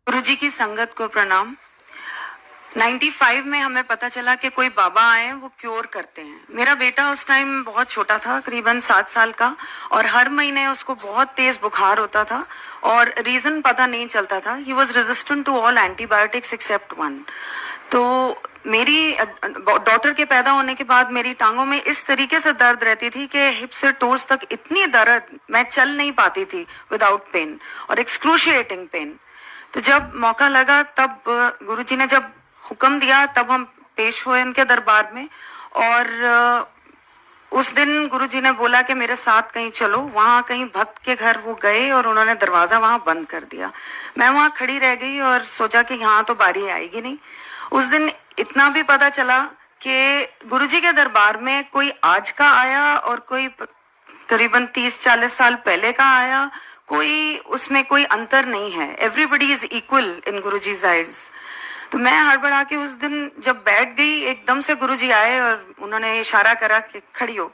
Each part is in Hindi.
गुरुजी की संगत को प्रणाम। 95 में हमें पता चला कि कोई बाबा आए वो क्योर करते हैं। मेरा बेटा उस टाइम बहुत छोटा था, करीबन 7 साल का, और हर महीने उसको बहुत तेज बुखार होता था और रीजन पता नहीं चलता था। He was resistant to all antibiotics except one. तो मेरी डॉटर के पैदा होने के बाद मेरी टांगों में इस तरीके से दर्द रहती थी कि हिप से टोज तक इतनी दर्द, मैं चल नहीं पाती थी विदाउट पेन, और एक्सक्रूशिएटिंग पेन। तो जब मौका लगा तब गुरुजी ने जब हुक्म दिया तब हम पेश हुए उनके दरबार में। और उस दिन गुरुजी ने बोला कि मेरे साथ कहीं चलो। वहां कहीं भक्त के घर वो गए और उन्होंने दरवाजा वहां बंद कर दिया। मैं वहां खड़ी रह गई और सोचा कि यहाँ तो बारी आएगी नहीं। उस दिन इतना भी पता चला कि गुरुजी के दरबार में कोई आज का आया और कोई करीबन 30-40 साल पहले का आया। कोई उसमें कोई अंतर नहीं है। Everybody is equal in Guruji's eyes. तो मैं हड़बड़ा के उस दिन जब बैठ गई, एकदम से गुरुजी आए और उन्होंने इशारा करा कि खड़ी हो।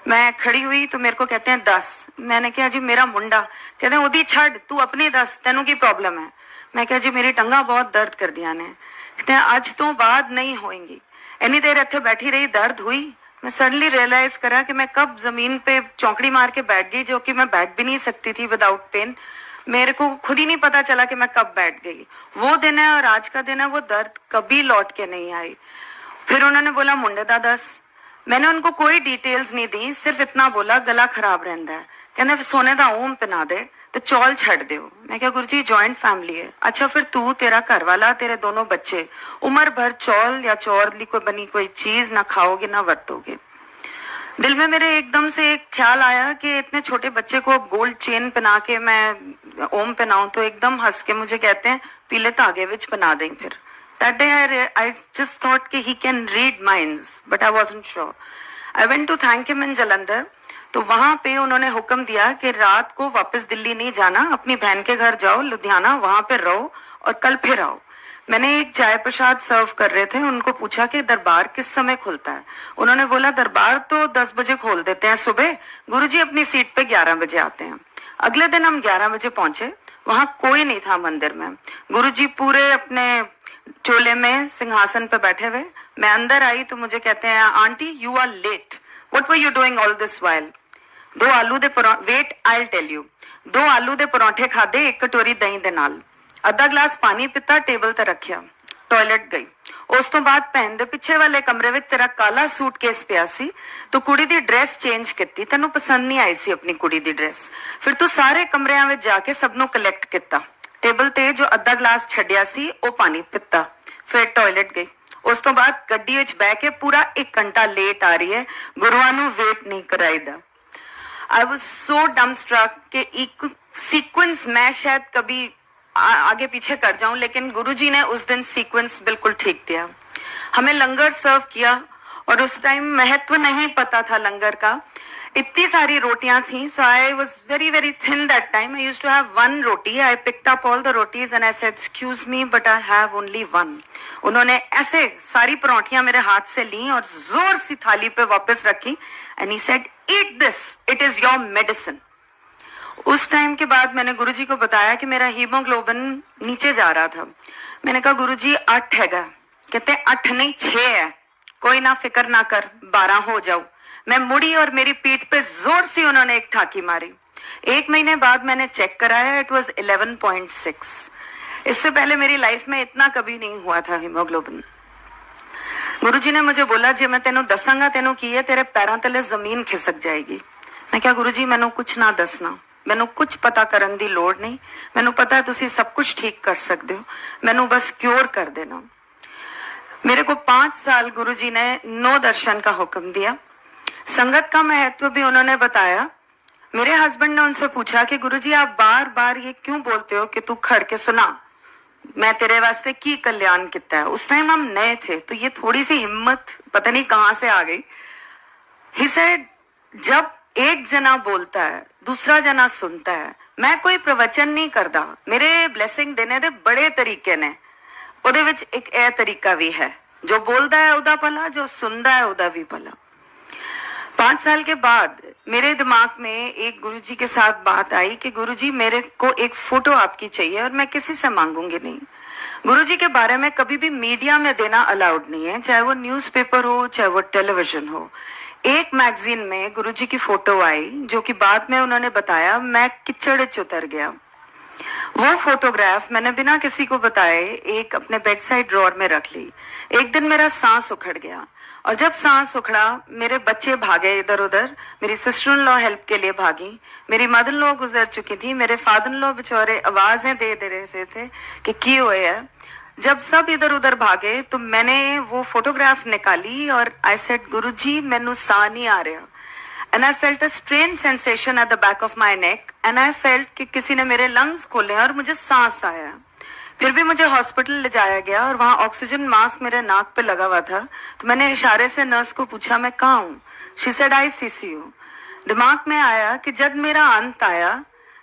मैं खड़ी हुई तो मेरे को कहते हैं 10। मैंने कहा जी मेरा मुंडा। कहते हैं ओदी छड़, तू अपनी 10, तेनों की प्रॉब्लम है। मैं कहा जी मेरी टंगा बहुत दर्द कर दिया ने। कहते हैं आज तो बाद नहीं होएंगी। इतनी देर इतने बैठी रही, दर्द हुई। मैं सडनली रियलाइज करा कि मैं कब जमीन पे चौकड़ी मार के बैठ गई, जो कि मैं बैठ भी नहीं सकती थी विदाउट पेन। मेरे को खुद ही नहीं पता चला कि मैं कब बैठ गई। वो दिन है और आज का दिन है, वो दर्द कभी लौट के नहीं आई। फिर उन्होंने बोला मुंडे दा 10। मैंने उनको कोई डिटेल्स नहीं दी, सिर्फ इतना बोला गला खराब रहता है। कहने सोने दा ओम पिना दे तो चौल छड़ दो। मैं क्या गुरुजी जॉइंट फैमिली है। अच्छा फिर तू, तेरा घर वाला, तेरे दोनों बच्चे उम्र भर चौल या चौरली को बनी कोई चीज ना खाओगे ना वरतोगे। दिल में मेरे एकदम से एक ख्याल आया कि इतने छोटे बच्चे को गोल्ड चेन पहना के मैं ओम पहनाऊं। तो एकदम हंस के मुझे कहते हैं पीले धागे विच पहना दें। फिर that day I just thought कि he can read minds, but I wasn't sure. I went to thank him in Jalandhar. तो वहां पे उन्होंने हुक्म दिया कि रात को वापस दिल्ली नहीं जाना, अपनी बहन के घर जाओ लुधियाना, वहां पे रहो और कल फिर आओ। मैंने एक चाय प्रसाद सर्व कर रहे थे, उनको पूछा कि दरबार किस समय खुलता है। उन्होंने बोला दरबार तो 10 बजे खोल देते हैं सुबह, गुरुजी अपनी सीट पे 11 बजे आते हैं। अगले दिन हम 11 बजे पहुंचे, वहां कोई नहीं था मंदिर में। गुरुजी पूरे अपने चोले में सिंहासन पे बैठे हुए। मैं अंदर आई तो मुझे कहते हैं aunty you are late, what were you doing all this while. 2 आलू दे wait I will tell you. 2 आलू दे परौंठे खादे, 1 कटोरी दही दे नाल, ਅੱਧਾ ਗਲਾਸ ਪਾਣੀ ਪੀਤਾ, ਟੇਬਲ ਤੇ ਰੱਖਿਆ, ਟਾਇਲਟ ਗਈ। ਉਸ ਤੋਂ ਬਾਅਦ ਭੈਣ ਦੇ ਪਿੱਛੇ ਵਾਲੇ ਕਮਰੇ ਵਿੱਚ ਤੇਰਾ ਕਾਲਾ ਸੂਟਕੇਸ ਪਿਆ ਸੀ, ਤੂੰ ਕੁੜੀ ਦੀ ਡਰੈਸ ਚੇਂਜ ਕੀਤੀ, ਤੈਨੂੰ ਪਸੰਦ ਨਹੀਂ ਆਈ ਸੀ ਆਪਣੀ ਕੁੜੀ ਦੀ ਡਰੈਸ। ਫਿਰ ਤੂੰ ਸਾਰੇ ਕਮਰਿਆਂ ਵਿੱਚ ਜਾ ਕੇ ਸਭ ਨੂੰ ਕਲੈਕਟ ਕੀਤਾ, ਟੇਬਲ ਤੇ ਜੋ ਅੱਧਾ ਗਲਾਸ ਛੱਡਿਆ ਸੀ ਉਹ ਪਾਣੀ ਪੀਤਾ, ਫਿਰ ਟਾਇਲਟ ਗਈ। ਉਸ ਤੋਂ ਬਾਅਦ ਗੱਡੀ ਵਿੱਚ ਬਹਿ ਕੇ ਪੂਰਾ 1 ਘੰਟਾ ਲੇਟ ਆ ਰਹੀ ਹੈ, ਗੁਰੂਆਂ ਨੂੰ ਵੇਟ ਨਹੀਂ ਕਰਾਈਦਾ। आई वॉज सो डमस्ट्रक कि एक सीक्वेंस मैं शायद कभी आगे पीछे कर जाऊं, लेकिन गुरुजी ने उस दिन सीक्वेंस बिल्कुल ठीक दिया। हमें लंगर सर्व किया और उस टाइम महत्व नहीं पता था लंगर का। इतनी सारी रोटियां थी, so I was very very thin that time. I used to have 1 roti. I picked up all the rotis and I said excuse me but I have only 1। उन्होंने ऐसे सारी परोठियां मेरे हाथ से ली और जोर सी थाली पे वापस रखी and he said eat this, it is your medicine. उस टाइम के बाद मैंने गुरुजी को बताया कि मेरा हीमोग्लोबिन नीचे जा रहा था। मैंने कहा गुरुजी 8 हैगा। कहते 8 नहीं 6 है। कोई ना फिक्र ना कर, 12 हो जाओ। मैं मुड़ी और मेरी पीठ पे जोर से उन्होंने एक ठाकी मारी। 1 महीने बाद मैंने चेक कराया, इट वाज 11.6। इससे पहले मेरी लाइफ में इतना कभी नहीं हुआ था हीमोग्लोबिन। गुरुजी ने मुझे बोला जे मैं तेनों दसांगा तेनों की है, तेरे पैरों तले जमीन खिसक जाएगी। मैं क्या गुरुजी मैनू कुछ ना दसना, मैनू कुछ पता करन दी लोड़ नहीं, मैनू पता है तुसी सब कुछ ठीक कर सकते हो, मैनू बस क्योर कर देना। मेरे को 5 साल गुरुजी ने 9 दर्शन का हुक्म दिया। संगत का महत्व भी उन्होंने बताया। मेरे हस्बैंड ने उनसे पूछा कि गुरुजी आप बार बार ये क्यों बोलते हो कि तू खड़ के सुना, मैं तेरे वास्ते की कल्याण किता है। उस टाइम हम नए थे तो ये थोड़ी सी हिम्मत पता नहीं कहां से आ गई। ही सेड जब एक जना बोलता है दूसरा जना सुनता है। मैं कोई प्रवचन नहीं करता, मेरे ब्लेसिंग देने दे बड़े तरीके ने। ਉਹਦੇ ਵਿੱਚ ਇੱਕ ਇਹ ਤਰੀਕਾ ਵੀ ਹੈ, ਜੋ ਬੋਲਦਾ ਹੈ ਉਹਦਾ ਭਲਾ, ਜੋ ਸੁਣਦਾ ਹੈ ਉਹਦਾ ਵੀ ਭਲਾ। 5 साल के बाद मेरे दिमाग में एक गुरुजी के साथ बात आई कि गुरुजी मेरे को एक फोटो आपकी चाहिए और मैं किसी से मांगूंगी नहीं। गुरुजी के बारे में कभी भी मीडिया में देना अलाउड नहीं है, चाहे वो न्यूज़पेपर हो चाहे वो टेलीविजन हो। एक मैगजीन में गुरुजी की फोटो आई जो कि बाद में उन्होंने बताया मैं कीचड़ च उतर गया। वो फोटोग्राफ मैंने बिना किसी को बताए एक अपने बेड साइड ड्रॉर में रख ली। एक दिन मेरा सांस उखड़ गया और जब सांस उखड़ा मेरे बच्चे भागे इधर उधर, मेरी सिस्टर इन लॉ हेल्प के लिए भागी, मेरी मदर इन लॉ गुजर चुकी थी, मेरे फादर इन लॉ बेचारे आवाजें दे रहे थे कि की हुए है। जब सब इधर उधर भागे तो मैंने वो फोटोग्राफ निकाली और आई सेड गुरुजी मैनू साह नहीं आ रहा। And I felt a strange sensation at the back of my neck and I felt कि किसी ने मेरे लंग्स खोले और मुझे सांस आया। फिर भी मुझे हॉस्पिटल ले जाया गया और वहां ऑक्सीजन मास्क मेरे नाक पे लगा हुआ था। तो मैंने इशारे से नर्स को पूछा मैं कहाँ हूँ। She said I CCU। दिमाग में आया कि जब मेरा अंत आया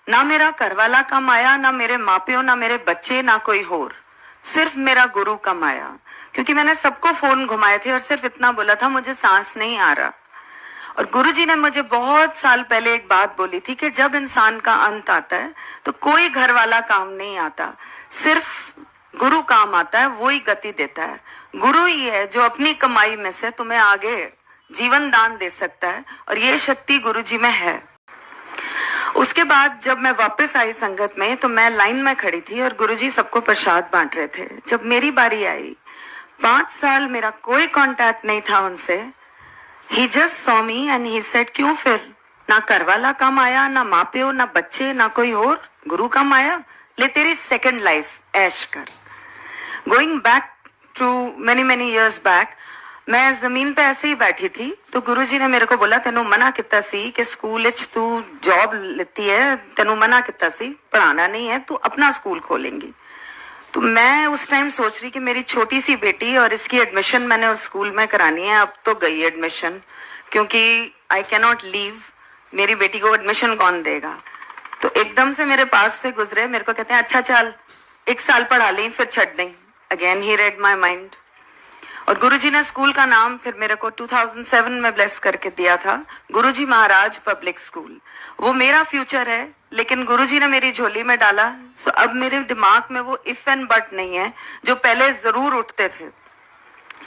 ना मेरा घरवाला कम आया, ना मेरे माँ प्यो, ना मेरे बच्चे, ना कोई और, सिर्फ मेरा गुरु कम आया। क्योंकि मैंने सबको फोन घुमाए थे और सिर्फ इतना बोला था मुझे सांस नहीं आ रहा। और गुरुजी ने मुझे बहुत साल पहले एक बात बोली थी कि जब इंसान का अंत आता है तो कोई घर वाला काम नहीं आता, सिर्फ गुरु काम आता है, वो ही गति देता है। गुरु ही है जो अपनी कमाई में से तुम्हें आगे जीवन दान दे सकता है और ये शक्ति गुरुजी में है। उसके बाद जब मैं वापस आई संगत में तो मैं लाइन में खड़ी थी और गुरुजी सबको प्रसाद बांट रहे थे। जब मेरी बारी आई, 5 साल मेरा कोई कांटेक्ट नहीं था उनसे। He just saw me and he said क्यों फिर, ना करवाला काम आया, ना माँ प्यो, ना बच्चे, ना कोई और, गुरु काम आया, ले तेरी सेकंड लाइफ ऐश कर। Going back to many years back, मैं जमीन पे ऐसे ही बैठी थी तो गुरुजी ने मेरे को बोला तेनू मना किता सी कि स्कूल विच तू जॉब लेती है, तेनू मना किता सी पढ़ाना नहीं है, तू अपना स्कूल खोलेंगी। तो मैं उस टाइम सोच रही कि मेरी छोटी सी बेटी और इसकी एडमिशन मैंने उस स्कूल में करानी है। अब तो गई एडमिशन क्योंकि आई कैन नॉट लीव, मेरी बेटी को एडमिशन कौन देगा। तो एकदम से मेरे पास से गुजरे, मेरे को कहते हैं अच्छा चल 1 साल पढ़ा ली फिर छड़ दें। Again he red my mind. और गुरुजी ने स्कूल का नाम फिर मेरे को 2007 में ब्लेस करके दिया था, गुरुजी महाराज पब्लिक स्कूल। वो मेरा फ्यूचर है लेकिन गुरुजी ने मेरी झोली में डाला। सो अब मेरे दिमाग में वो इफ एंड बट नहीं है जो पहले जरूर उठते थे।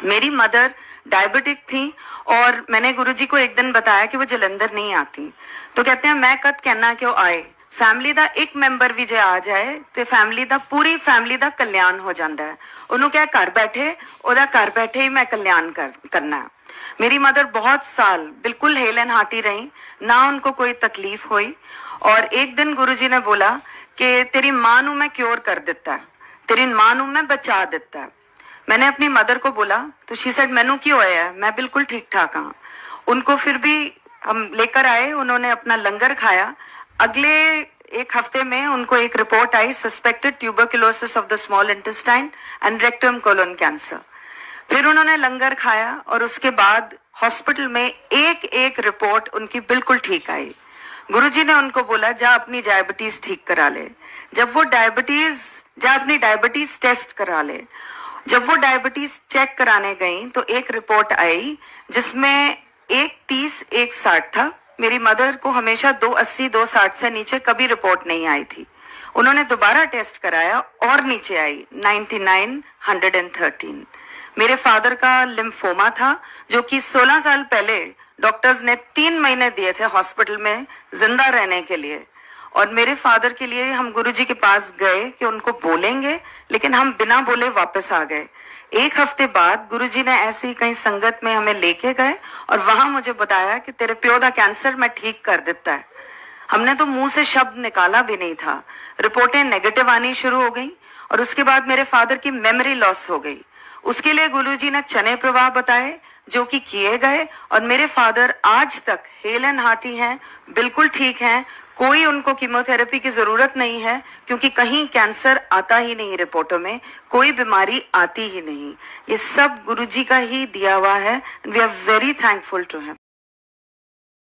मेरी मदर डायबिटिक थी और मैंने गुरुजी को एक दिन बताया कि वो जलंधर नहीं आती। तो कहते हैं मैं कद कहना क्यों आए, फैमिली ਦਾ ਇੱਕ ਮੈਂਬਰ ਵੀ ਜੇ ਆ ਜਾਏ ਤੇ ਫੈਮਿਲੀ ਦਾ ਪੂਰੀ ਫੈਮਿਲੀ ਦਾ ਕਲਿਆਣ ਹੋ ਜਾਂਦਾ ਹੈ। ਉਹਨੂੰ ਕਿਹਾ ਘਰ ਬੈਠੇ, ਉਹਦਾ ਘਰ ਬੈਠੇ ਹੀ मैं कल्याण करना है। मेरी मदर बहुत साल बिल्कुल हेल एंड हार्टी रही, ना उनको कोई तकलीफ हुई। और एक दिन गुरुजी ने बोला कि तेरी माँ नू मैं क्योर कर दिता है, तेरी माँ नू मैं बचा दिता है। मैंने अपनी मदर को बोला तो शी सेड मैनू क्यों होया है, मैं बिल्कुल ठीक ठाक हाँ। उनको फिर भी हम लेकर आए, उन्होंने अपना लंगर खाया। अगले 1 हफ्ते में उनको एक रिपोर्ट आई suspected tuberculosis of the small intestine and rectum colon cancer. फिर उन्होंने लंगर खाया और उसके बाद हॉस्पिटल में एक रिपोर्ट उनकी बिल्कुल ठीक आई। गुरुजी ने उनको बोला जा अपनी डायबिटीज ठीक करा ले। जब वो अपनी डायबिटीज टेस्ट करा ले। जब वो डायबिटीज चेक कराने गई तो एक रिपोर्ट आई जिसमें 130 160 था। मेरी मदर को हमेशा 280 260 से नीचे कभी रिपोर्ट नहीं आई थी। उन्होंने दोबारा टेस्ट कराया और नीचे आई 99 113। मेरे फादर का लिम्फोमा था जो कि 16 साल पहले डॉक्टर्स ने 3 महीने दिए थे हॉस्पिटल में जिंदा रहने के लिए। और मेरे फादर के लिए हम गुरुजी के पास गए कि उनको बोलेंगे, लेकिन हम बिना बोले वापस आ गए। 1 हफ्ते बाद गुरुजी ने ऐसे ही कहीं संगत में हमें लेके गए और वहां मुझे बताया कि तेरे प्यो का कैंसर मैं ठीक कर देता है। हमने तो मुंह से शब्द निकाला भी नहीं था। रिपोर्टें नेगेटिव आनी शुरू हो गई और उसके बाद मेरे फादर की मेमोरी लॉस हो गई। उसके लिए गुरुजी ने चने प्रवाह बताए जो कि किए गए और मेरे फादर आज तक हेल एंड हार्टी हैं, बिल्कुल ठीक हैं। कोई उनको कीमोथेरेपी की जरूरत नहीं है क्योंकि कहीं कैंसर आता ही नहीं, रिपोर्टों में कोई बीमारी आती ही नहीं। ये सब गुरुजी का ही दिया हुआ है। We are very thankful to him.